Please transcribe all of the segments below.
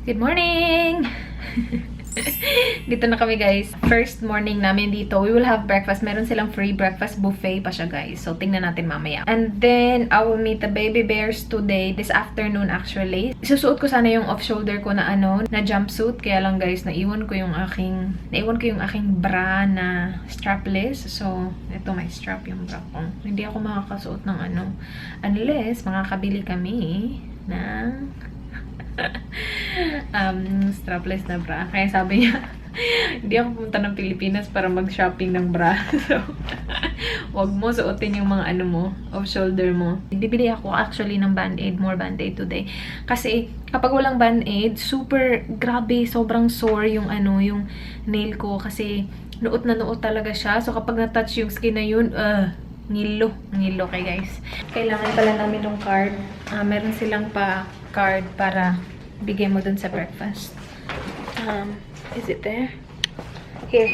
Good morning! Dito na kami guys. First morning namin dito. We will have breakfast. Meron silang free breakfast buffet pa siya guys. So, tingnan natin mamaya. And then, I will meet the baby bears today. This afternoon actually. Isusuot ko sana yung off-shoulder ko na na jumpsuit. Kaya lang guys, naiwan ko yung aking bra na strapless. So, ito may strap yung bra ko. Hindi ako makakasuot ng unless makakabili kami ng strapless na bra. Kaya sabi niya, hindi ako pumunta ng Pilipinas para mag-shopping ng bra. So, wag mo suotin yung mga mo, off-shoulder mo. Bibili ako actually ng band-aid, more band-aid today. Kasi, kapag walang band-aid, super grabe, sobrang sore yung yung nail ko. Kasi, nuot na nuot talaga siya. So, kapag na-touch yung skin na yun, ngilo kay guys. Kailangan pala namin ng card. Meron silang card para bigay mo dun sa breakfast. Is it there? Here.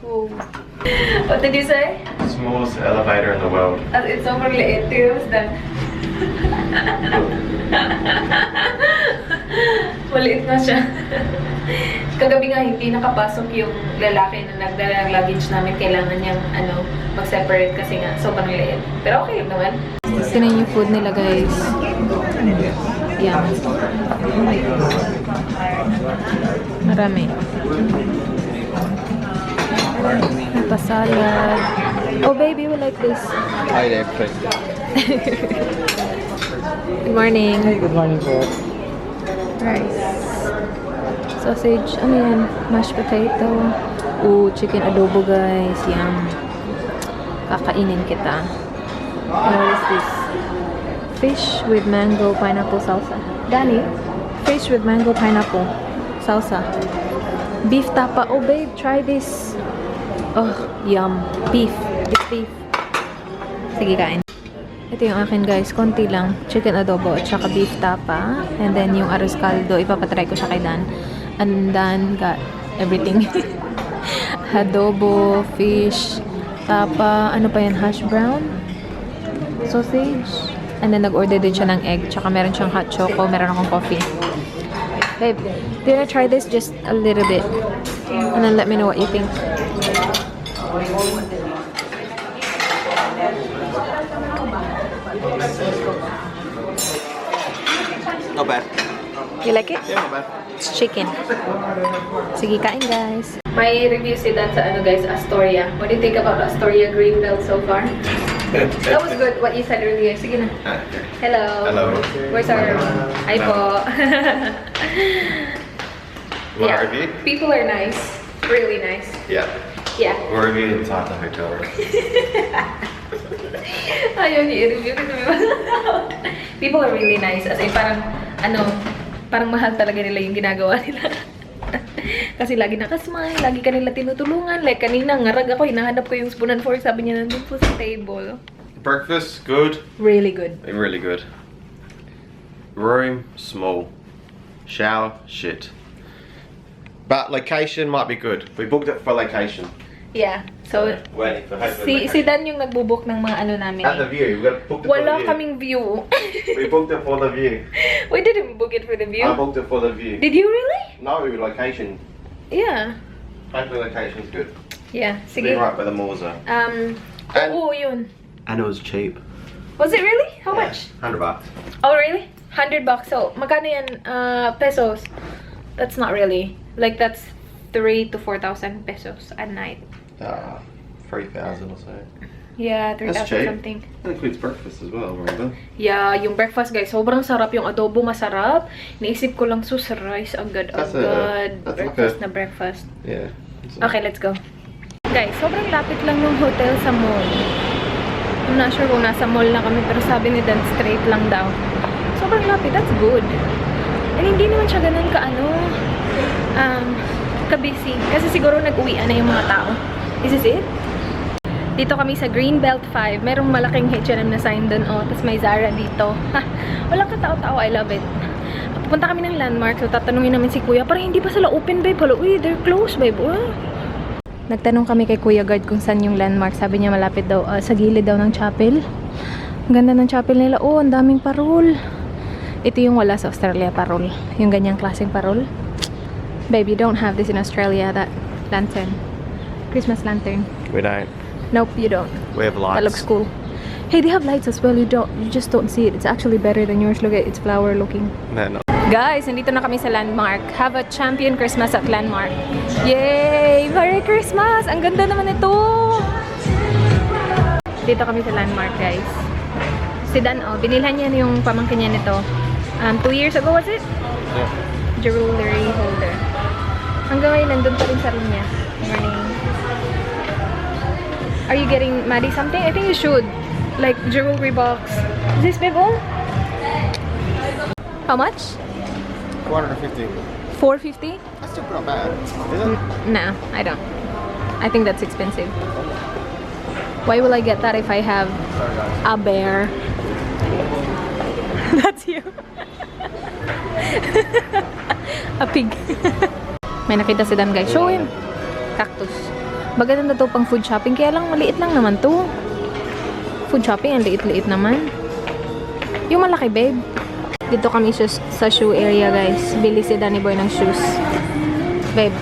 Oh. What did you say? Smallest elevator in the world. It's over liit. Maliit na siya. Kagabi nga hindi nakapasok yung lalaki na nagdala ng luggage namin. Kailangan niyang mag-separate kasi nga sobrang liit. Pero okay lang naman. Tinan yung food nila guys. Yum. Marami. Salad. Oh baby, we like this. Hi there, Chris. Good morning. Hey, good morning po. Rice. Sausage. Ano yan? Mashed potato. Ooh, chicken adobo guys. Yum. Kakainin kita. What is this? Fish with mango pineapple salsa. Danny, fish with mango pineapple salsa. Beef tapa. Oh babe, try this. Oh, yum. Beef. It's beef. Sige, kain. Ito yung akin guys. Konti lang. Chicken adobo at saka beef tapa. And then yung arroz caldo. Ipapatry ko siya kay Dan. And Dan got everything. Adobo, fish, tapa. Ano pa yan? Hash brown? Sausage. And then nag-order din siya ng egg. Tsaka meron siyang hot choco. Meron akong coffee. Babe, do you wanna try this just a little bit? And then let me know what you think. Not bad. You like it? Yeah, not bad. It's chicken. Sige, kain guys. May review si Dan sa guys, Astoria. What do you think about Astoria Greenbelt so far? That was good what you said earlier. Sige na. Hello. Hello. Where's our... Hi po. My review? People are nice. Really nice. Yeah. Yeah. We're reviewing inside the hotel room. Ayaw niya i-review ko naman. People are really nice. As in, parang, parang mahal talaga nila yung ginagawa nila. Kasi lagi nakasmile, lagi ka nila tinutulungan. Like kanina, ngarag ako, hinahanap ko yung spoon and fork. Sabi niya, nandun po sa table. Breakfast, good. Really good. Really good. Room, small. Shower, shit. But location might be good. We booked it for location. Yeah. So, Waiting for si Dan yung nagbubook ng mga namin. At the view. We got booked it Wala for the view. kaming view. We booked it for the view. We didn't book it for the view. I booked it for the view. Did you really? No, location. Yeah. Hopefully location's good. Yeah. Be Sige. right by the malls though. Oo, yun. And it was cheap. Was it really? How much? $100. Oh, really? $100. So, magkano yan? Pesos. That's not really. Like, that's 3,000 to 4,000 pesos a night. 3,000 or so. Yeah, That's 3,000 cheap. something. That includes breakfast as well, remember? Yeah, yung breakfast guys, sobrang sarap. Yung adobo masarap. Naisip ko lang sus rice agad-agad. Breakfast na breakfast. Yeah. Okay, let's go. Guys, sobrang lapit lang ng hotel sa mall. I'm not sure kung nasa mall na kami, pero sabi ni Dan straight lang daw. Sobrang lapit, that's good. And hindi naman siya ganun ka-busy. Kasi siguro nag-uwian na yung mga tao. Is this it? Dito kami sa Greenbelt 5. Merong malaking H&M na sign doon. Oh, tapos may Zara dito. Ha, walang katao-tao. I love it. Pupunta kami ng landmark. So, tatanungin namin si Kuya. Parang hindi pa sila open, babe. Hala, uy, they're closed, babe. Nagtanong kami kay Kuya Guard kung saan yung landmark. Sabi niya malapit daw, sa gilid daw ng chapel. Ang ganda ng chapel nila. Oh, ang daming parol. Ito yung wala sa Australia, parol. Yung ganyang klaseng parol. Babe, you don't have this in Australia, that lantern. Christmas lantern. We don't. Nope, you don't. We have lights. That looks cool. Hey, they have lights as well. You just don't see it. It's actually better than yours. Look at it's flower looking. No, no. Guys, nandito na kami sa Landmark. Have a champion Christmas at Landmark. Yay! Merry Christmas! Ang ganda naman ito! Dito kami sa Landmark, guys. Si Dan, binilhan niya yung pamangkin niya nito. 2 years ago, was it? Yeah. Jewelry holder. Hanggang ngayon, nandun pa rin sa room niya. Morning. Are you getting Maddie something? I think you should. Like, jewelry box. Is this big one? How much? 450. 450? That's still not bad, is it? No, I don't. I think that's expensive. Why will I get that if I have Sorry, guys. a bear? That's you. A pig. May nakita si Dan, guys. Show him. Cactus. Maganda to pang food shopping. Kaya lang, maliit lang naman to. Food shopping, ang liit-liit naman. Yung malaki, babe. Dito kami sa shoe area, guys. Bili si Danny Boy ng shoes. Babe.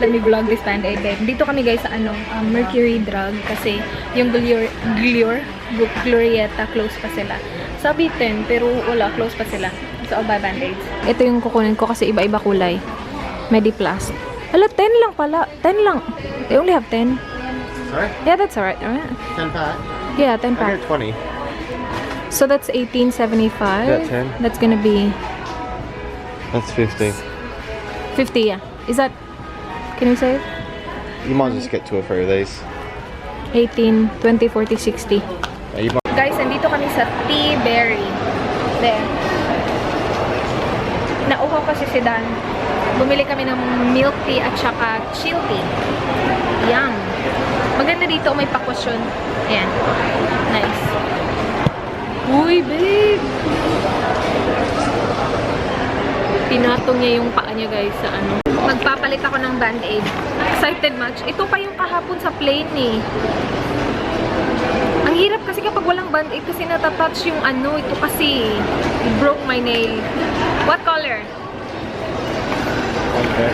Let me vlog this band-aid, babe. Dito kami, guys, sa Mercury Drug. Kasi yung Glorieta, close pa sila. Sabi 10, pero wala, close pa sila. So, I'll buy band-aids. Ito yung kukunin ko kasi iba-iba kulay. Mediplast. Hala, 10 lang pala. 10 lang. They only have 10. Sorry? Yeah, that's alright. 10 pack? Yeah, 10 I pack. get 20. So that's 1875. That's 10. That's gonna be That's 50. 50, yeah. Is that, can you say it? You might just get 2 or 3 of these. 18, 20, 40, 60. Yeah, you might. Guys, nandito kami sa Tea Berry. There. Nauhaw kasi si Dan. Bumili kami ng milk tea at saka chill tea. Yum. Maganda dito, may pakusyon. Ayan. Nice. Uy, babe! Pinatong niya yung paa niya, guys, sa Magpapalit ako ng band-aid. Excited much. Ito pa yung kahapon sa plane, eh. Ang hirap kasi kapag walang band-aid kasi natatouch yung ito kasi it broke my nail. What color? Okay.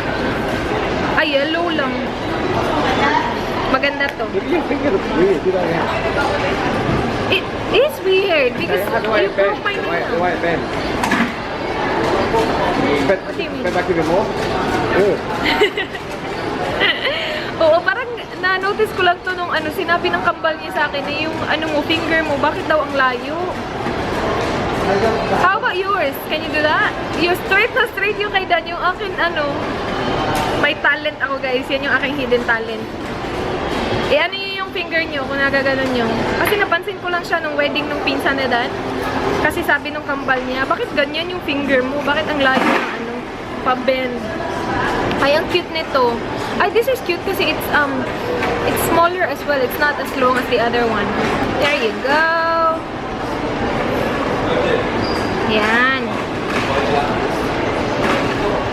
Ay, yellow lang. Maganda to. Your finger looks weird. Do that again. It is weird because How do I you broke bend? my The nail. way it bends. What do you mean? Bend back a bit more. Ooh. Oo, parang na-notice ko lang to nung sinabi ng kambal niya sa akin yung mo, finger mo, bakit daw ang layo? How about yours? Can you do that? Yung straight na straight yung kay Dan, yung akin may talent ako, guys. Yan yung aking hidden talent. Ano yung finger nyo kung nagaganon nyo. Kasi napansin ko lang siya nung wedding nung pinsan ni Dan. Kasi sabi nung kambal niya, bakit ganyan yung finger mo? Bakit ang layo ng pa-bend? Ay, ang cute nito. Ay, this is cute kasi it's smaller as well. It's not as long as the other one. There you go. Yan.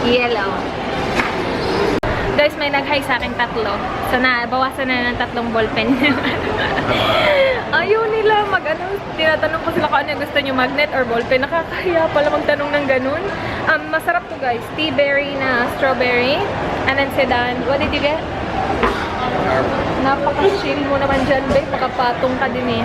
Yellow. Guys, may nag-hi sa akin 3. So, bawasan na ng 3 ballpen. Ayaw nila tinatanong ko sila kung ano gusto nyo, magnet or ballpen. Nakakahiya pala magtanong ng ganun. Masarap to, guys. Tea berry na strawberry. And then sedan. What did you get? Napaka-chill mo naman dyan, babe. Makapatong ka din eh.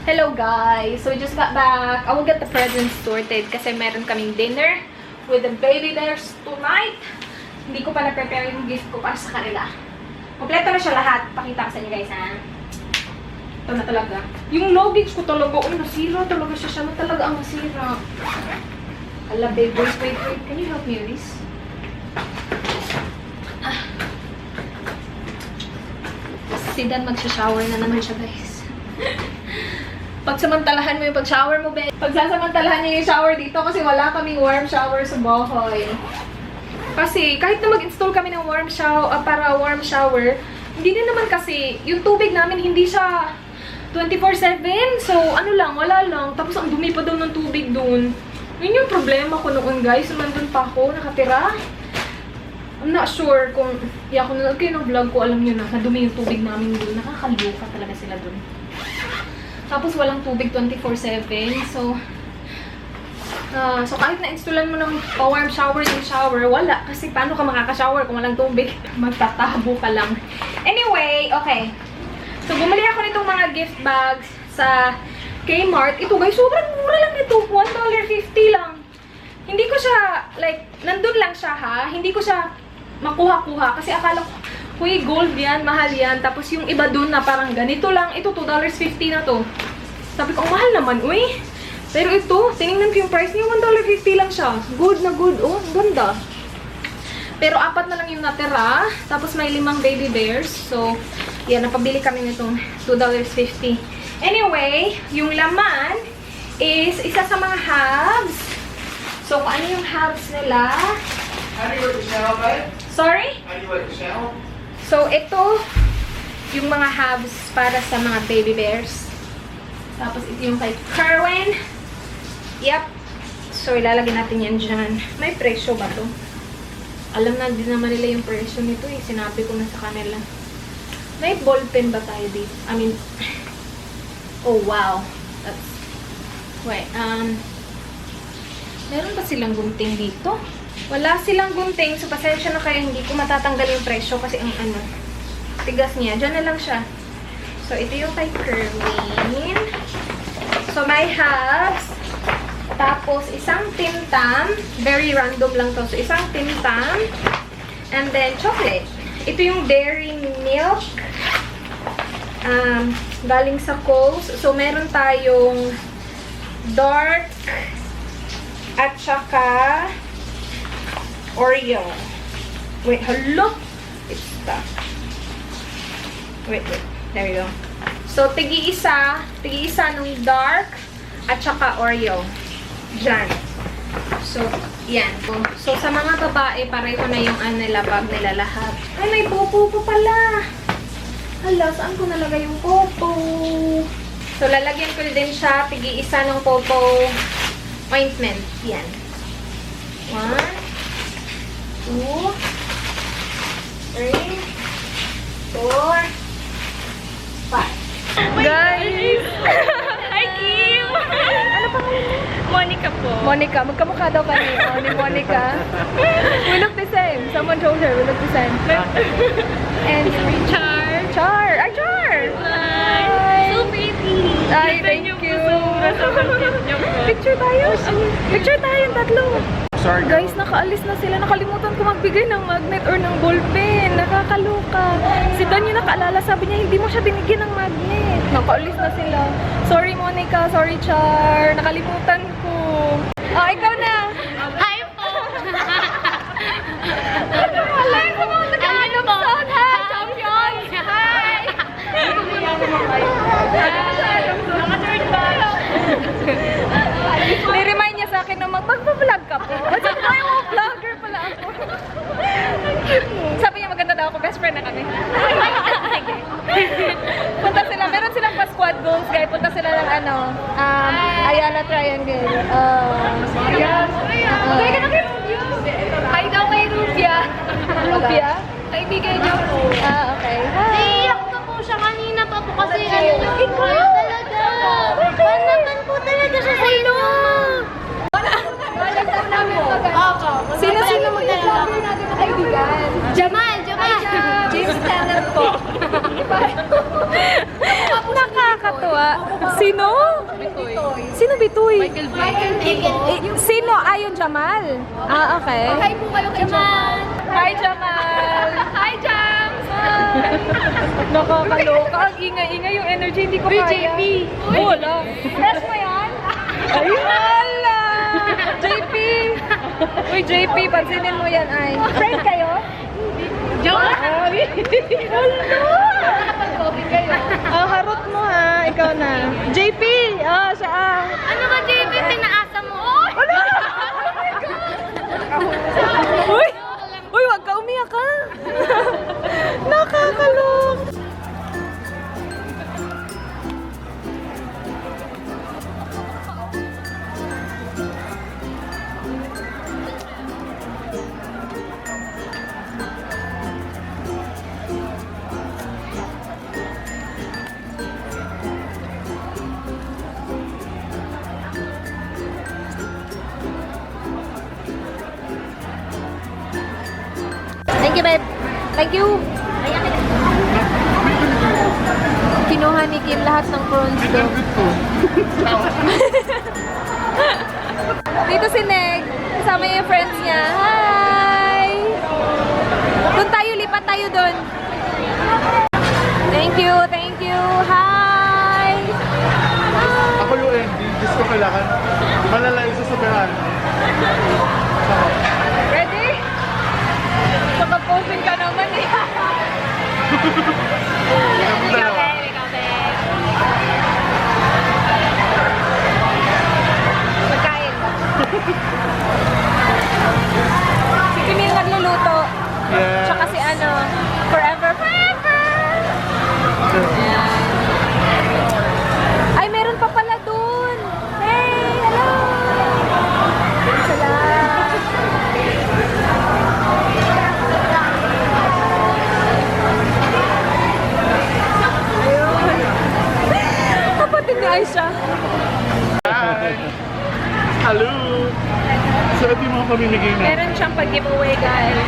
Hello, guys. So, we just got back. I will get the presents sorted kasi meron kaming dinner with the baby bears tonight. Hindi ko pa na-prepare yung gift ko para sa kanila. Kompleto na siya lahat. Pakita ko sa inyo, guys, ha? Ito na talaga. Yung luggage ko talaga, nasira talaga siya. Siya na talaga ang nasira. Ala, babe, wait. Can you help me with this? Si Dan magsha-shower na naman siya, guys. Pagsamantalahan mo yung pag-shower mo, babe. Pagsasamantalahan niyo yung shower dito kasi wala kaming warm shower sa bahay. Kasi kahit na mag-install kami ng warm shower, para warm shower, hindi din naman kasi yung tubig namin hindi siya 24/7. So, wala lang. Tapos ang dumi pa daw ng tubig doon. Yun yung problema ko noon, guys. Nandun pa ako, nakatira. I'm not sure kung, kung nanood kayo ng vlog ko, alam nyo na, madumi yung tubig namin doon. Nakakaloka talaga sila doon. Tapos walang tubig 24/7. So kahit na-installan mo ng warm shower yung shower, wala. Kasi paano ka makaka-shower kung walang tubig? Magtatabo ka lang. Anyway, okay. So, bumili ako nitong mga gift bags sa Kmart. Ito guys, sobrang mura lang ito. $1.50 lang. Hindi ko siya, like, nandun lang siya ha. Hindi ko siya makuha-kuha. Kasi akala ko, uy, gold yan, mahal yan. Tapos yung iba dun na parang ganito lang. Ito, $2.50 na to. Sabi ko, ang mahal naman, uy. Pero ito, tinignan ko yung price niya, $1.50 lang siya. Good na good. Oh, ganda. Pero 4 na lang yung natira. Tapos may 5 baby bears. So, yan, napabili kami nitong $2.50. Anyway, yung laman is isa sa mga halves. So, kung ano yung halves nila. How do you work the shower, babe? Sorry? How do you work the shower? So, ito yung mga halves para sa mga baby bears. Tapos, ito yung kay Kerwin. Yep. So, ilalagay natin yan dyan. May presyo ba to? Alam na din naman nila yung presyo nito eh. Sinabi ko na sa kanila. May ballpen ba tayo dito? I mean, oh wow. That's, wait, meron ba silang gunting dito? Wala silang gunting. So, pasensya na kayo. Hindi ko matatanggal yung presyo kasi ang tigas niya. Diyan na lang siya. So, ito yung kay Kerwin. So, may halves. Tapos, isang Tim Tam. Very random lang to. So, isang Tim Tam. And then, chocolate. Ito yung dairy milk. Galing sa Coles. So, meron tayong dark at saka Oreo. Wait, hello? It's stuck. Wait. There we go. So, tigi-isa nung dark at saka Oreo. Diyan. So, yan. So, sa mga babae, pareho na yung nila bag nila lahat. Ay, may popo pa pala. Hala, saan ko nalagay yung popo? So, lalagyan ko din siya. Tigi-isa ng popo ointment. Yan. 1, 2, 3, 4, 5. Guys! Hi, Kim! Ano pangalan mo? Monica po. Monica. Magkamukha daw kami. Ni Monica. We look the same. Someone told her we look the same. And Char. Char! Ay, Char! Hi. So pretty. Ay, Kita thank niyo po, you. sobrang cute niyo po. Picture tayo. Picture tayo yung tatlo. Sorry, Guys, nakaalis na sila. Nakalimutan ko magbigay ng magnet or ng ballpen. Nakakaloka. Si Dan yung nakaalala. Sabi niya, hindi mo siya binigyan ng magnet. Nakaalis na sila. Sorry, Monica. Sorry, Char. Nakalimutan ko. Oh, ikaw na. Hi po. Alay, sa mga nag-aadopson. Ha? Champion. Hi. Naka-third ba? Ni-remind niya sa akin na magpa-vlog ka po. Sabi ko, ay, vlogger pala ako. Sabi niya, maganda daw ako. Best friend na kami. Punta sila. Meron silang pa-squad goals, guys. Punta sila ng Ayala Triangle. Hi daw kay Rubia. Rubia? Kaibigan niyo po. Okay. Naiiyak na po siya kanina pa po kasi ikaw talaga. Panaman po talaga siya sa inyo. Sino mag-vlogger natin na kaibigan? Jamal. James Tanner po. Nakakatuwa. Sino? Sino Bitoy? Michael Sino? Ayon Jamal? Okay. Hi po kayo kay Jamal. Hi, Jamal! Hi, Jams! Nakakaloka. Ang ingay-ingay yung energy. Hindi ko kaya. JP. Wala. Fresh mo yan? Ay, wala! JP! Uy, JP, pansinin mo yan ay. Friend kayo? Joke. Ay! Wala! Nakapag-coffee kayo. Harot mo ha. Ikaw na. JP! Siya Ano ba, JP? Pinaasa mo? Ano? Uy! Uy, wag ka umiyak ka! Nakakalok! you, babe. Thank you. Kinuha ni Kim lahat ng prawns daw. Dito si Neg. Kasama yung friends niya. Hi! Doon tayo, lipat tayo doon. Thank you, thank you. Hi! Ako yung ending. Diyos ko kailangan malalayo sa sabahan. Ready? Kapag-open ka naman eh. Ikaw, babe. Ikaw, babe. Pagkain. Si Kim yung nagluluto. Yeah. Tsaka si ano, forever. Ayan. Ay, meron pa pala dun. Hey, hello. Salamat. Kapatid ni Aisha. Hi! Hello! So, ito yung mga pamimigay na. Meron siyang pag-giveaway, guys.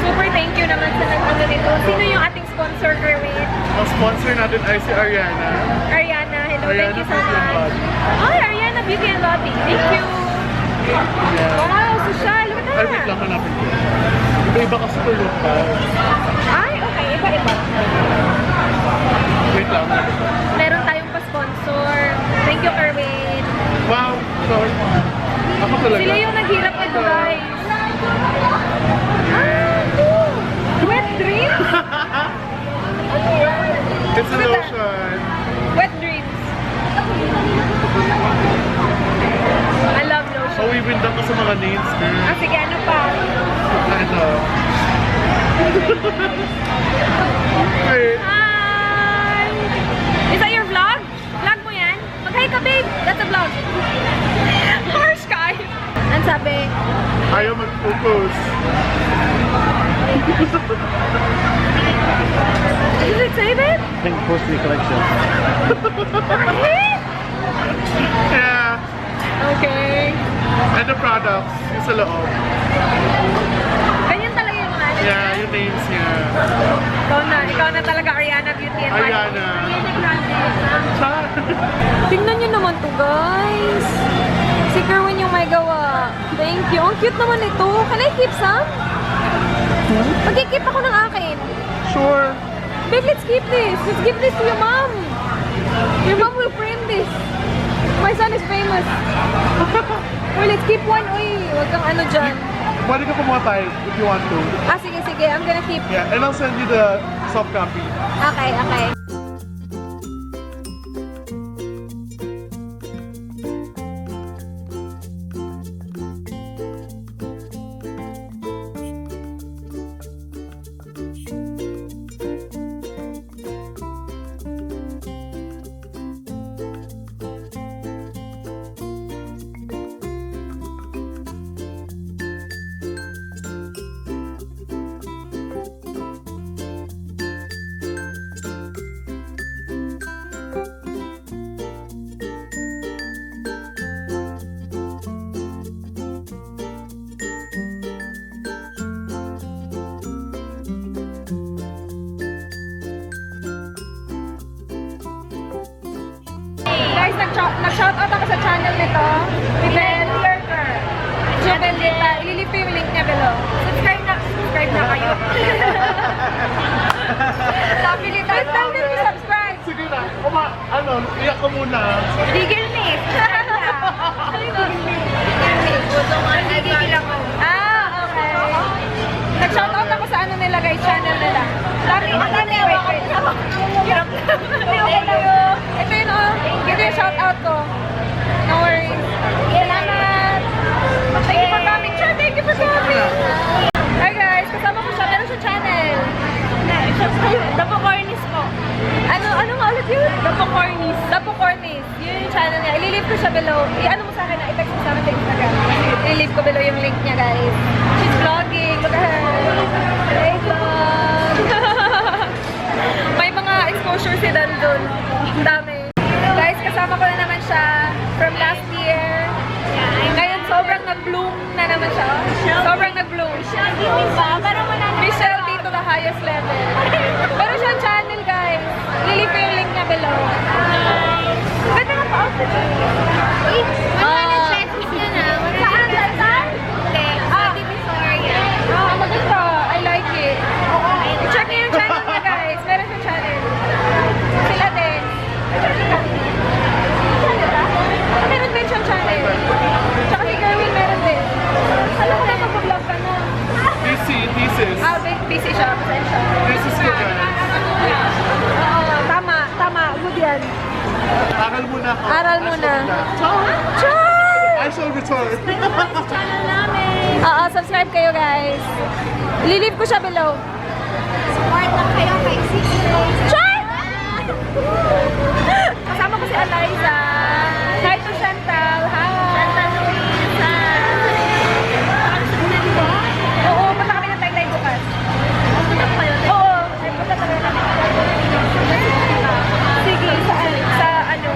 Super thank you naman sa nag-ano nito. Sino yung ating sponsor, Kerwin? Ang sponsor natin ay si Ariana. Ariana, hello, Ariana thank you so Beauty and much. Body. Ay, Ariana Beauty and Body. Thank you. Yeah. Wow, social. Look Ay, at wait lang, that. hanapin ko. Iba-iba kasi ito yung Ay, okay. Iba-iba. Wait lang. Meron tayong pa-sponsor. Thank you, Kerwin. Wow! Sorry. Ako talaga. Sila yung naghirap nito, guys. Ah, cool. Wet dreams? Ano yan? It's a Look at that. lotion. Wet dreams. I love lotion. Mawibin daw ko sa mga nails, girl. Ah, sige, ano pa? Ito. Wait. Hi! Is that your vlog? Vlog mo yan? Mag-hi ka, babe. That's a vlog. Harsh ka. Ang sabi, Ayaw mag-focus. is it say, babe? Pink Pussy Collection. Hey! Yeah. Okay. And the products. Yung sa loob. Ganyan talaga yung mga ano. Yeah, yung names niya. Ikaw na talaga Ariana Beauty and Body. Ariana. Char. Tingnan nyo naman to, guys. Si Kerwin yung may gawa. Thank you. Ang cute naman ito. Can I keep some? Mag-keep ako ng akin. Sure. Babe, let's keep this. Let's give this to your mom. Your mom will frame this. My son is famous. Well, let's keep one. Uy, wag kang ano dyan. Pwede ka kumuha tayo if you want to. Ah, sige, sige. I'm gonna keep. Yeah, and I'll send you the soft copy. Okay, okay. Guys, nag-shoutout ako sa channel nito. Bibel Lurker. Jubel Lita. Ililip ko yung link niya below. Subscribe na kayo. Sabi Lita. Please tell them to subscribe. Sige na. Iyak ka muna. Legal name. Ah, okay. Nag-shoutout ako sa ano nila guys, channel nila. Dami, wait. Hirap na. Ito yun oh. Ito yung shoutout ko. No worries. Salamat. Thank you for coming, Cha. Thank you for coming. Hi guys, kasama ko siya. Meron siya channel. Dapo Cornies po. Ano nga ulit yun? Dapo Cornies. Dapo Cornies. Yun yung channel niya. I-leave ko siya below. I-ano mo sa akin na. I-text mo sa akin sa Instagram. I-leave ko below yung link niya guys. She's vlogging. Look at her. Hey vlog. May mga exposure si Dan dun. Ang dami. Guys, kasama ko na naman siya from last year. Ngayon, sobrang nag-bloom na naman siya. Sobrang nag-bloom. Michelle, give me ba? Para mananalo. highest level. Meron siyang channel, guys. Lilive ko yung link niya below. Ganda nga pa outfit. 100 pesos yun ah. Saan? Saan? Hindi. Sa Divisoria. Maganda. I like it. I-check niyo yung channel niya, guys. Meron siyang channel. Sila din. Meron din siyang channel. Tsaka si Kerwin meron din. Alam ko na mag-vlog ka na. Thesis. Busy siya. Pasensya. Thesis ko guys. Oo, tama. Good yan. Aral muna ako. Aral muna. Char! I shall return. Channel namin. Oo, subscribe kayo, guys. Ililive ko siya below. Support lang kayo kay Sisters. Char! Kasama ko si Eliza. Hi to Chantal. Hi! Santa Luisa. Oo, punta kami ng Taytay bukas. Punta ko kayo. Oo, ay punta talaga kami. Sige, sa Instagram.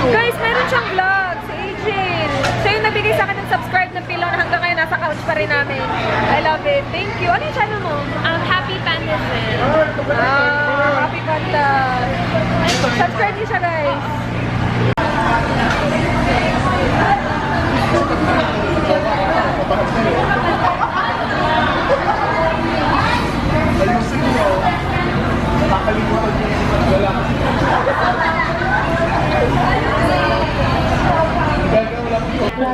Guys, meron siyang vlog, si Agin. Siya yung nagbigay sa akin ng subscribe ng pillow na hanggang ngayon nasa couch pa rin namin. I love it. Thank you. Ano yung channel mo? Happy Pandas Friend. Happy Panda. Subscribe niyo siya, guys. Ayusin mo. Nakalimutan niyo yung wala.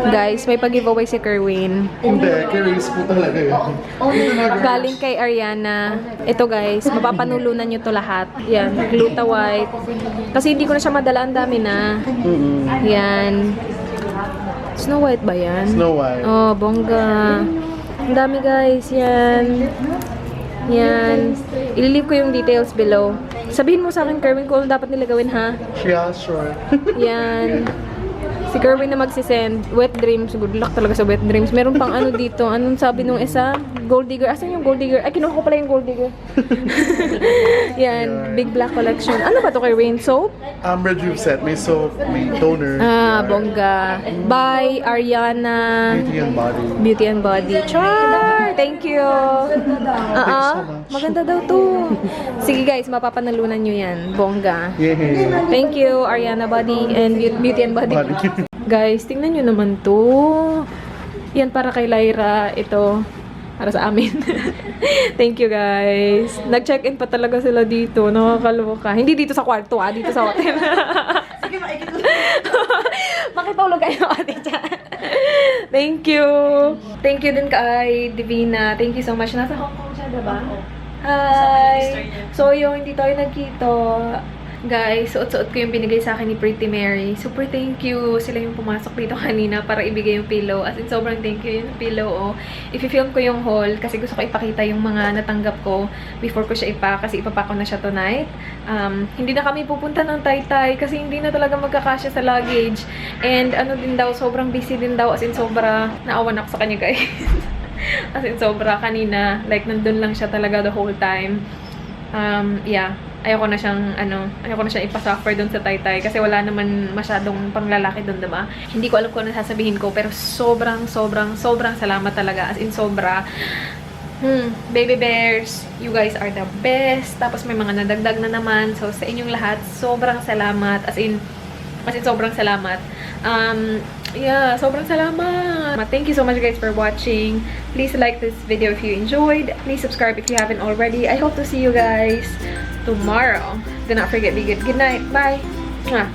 Guys, may pag-giveaway si Kerwin. Hindi, kay-race po talaga yun. Dito na girls. Galing kay Ariana. Ito guys, mapapanulunan nyo to lahat. Yan, Gluta White. Kasi hindi ko na siya madala, ang dami na. Yan. Snow White ba yan? Snow White. Oh, bongga. Ang dami guys, yan. Yan. Ililive ko yung details below. Sabihin mo sa akin, Kerwin, kung ano dapat nila gawin, ha? Yeah, sure. Yan. Si Kerwin na magsisend. Wet Dreams. Good luck talaga sa Wet Dreams. Meron pang ano dito. Anong sabi nung isa? Gold Digger. Asan yung Gold Digger? Ay, kinuha ko pala yung Gold Digger. Yan. Big Black Collection. Ano ba to, Kerwin? Soap? Rejuve set. May soap, may toner. Bongga. By Ariana. Beauty and body. Beauty and Body. Char! Thank you. Maganda daw to. Sige guys, mapapanalunan nyo yan. Bongga. Yeah. Thank you, Ariana Body and Beauty and Body. Body. Guys, tingnan nyo naman to. Yan para kay Lyra. Ito, para sa amin. Thank you, guys. Nag-check-in pa talaga sila dito. Nakakaloka. Hindi dito sa kwarto, dito sa hotel. Sige, makitulog kayo, ate dyan. Thank you. Thank you din kay Divina. Thank you so much. Nasa Hong Kong siya, diba? Hi! So, yung hindi tayo nagkito, guys, suot-suot ko yung binigay sa akin ni Pretty Mary. Super thank you. Sila yung pumasok dito kanina para ibigay yung pillow. As in, sobrang thank you yung pillow. Oh. I-film ko yung haul kasi gusto ko ipakita yung mga natanggap ko before ko siya kasi ipapako na siya tonight. Hindi na kami pupunta ng Taytay kasi hindi na talaga magkakasya sa luggage. And ano din daw, sobrang busy din daw. As in, sobra naawan ako sa kanya, guys. As in, sobra kanina. Like, nandun lang siya talaga the whole time. Yeah. Ayoko na siyang ipasuffer doon sa Taytay kasi wala naman masyadong panglalaki doon, diba? Hindi ko alam kung ano sasabihin ko pero sobrang salamat talaga. As in, sobra. Baby bears, you guys are the best. Tapos may mga nadagdag na naman. So, sa inyong lahat, sobrang salamat. As in, sobrang salamat. Yeah, sobrang salamat. Thank you so much guys for watching. Please like this video if you enjoyed. Please subscribe if you haven't already. I hope to see you guys tomorrow. Do not forget, be good. Good night. Bye. Mwah.